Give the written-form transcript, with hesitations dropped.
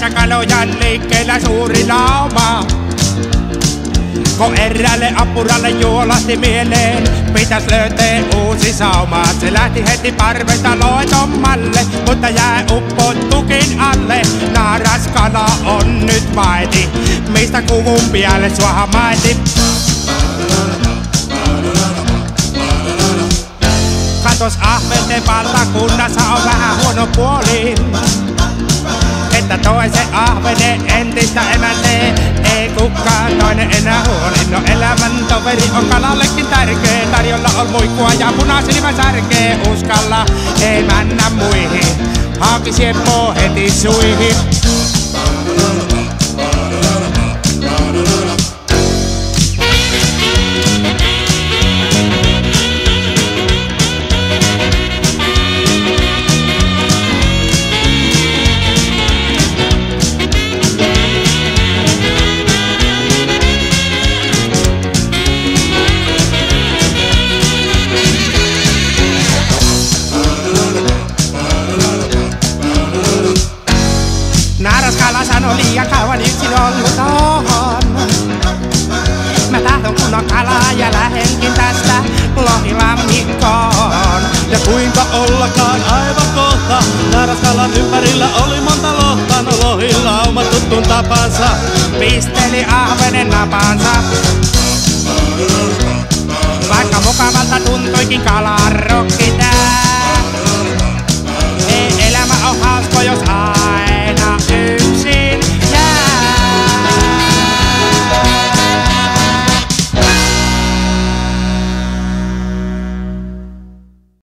Tässä kaloja liikkeellä suuri lauma. Kun eräälle apuralle juolahti mieleen, pitäis löytää uusi sauma. Se lähti heti parvesta loitommalle, mutta jäi uppottukin alle. Naaras kala on nyt vaiti, mistä kuvun päälle suoha maiti. Katos ahventen valtakunnassa on vähän huono puoli, että toisen ahvenen entistä emäntee ei kukaan toinen enää huoli. No elämän toveri on kalallekin tärkee, tarjolla on muikkua ja punasilmä särkee. Uskalla, ei männä muihin, hauki sieppoo heti suihin. Naaraskala sanoi liian kauan yksin ollut tohon. Mä tahdon kunnon kalaa ja lähenkin tästä lohilammikkoon. Ja kuinka ollakaan aivan kohta, naaraskalan ympärillä oli monta lohta. No lohilauma tuttun tapansa Pisteli ahvenen napansa. Vaikka mukavalta tuntuikin kalarokki tää, ei elämä on hausko jos aina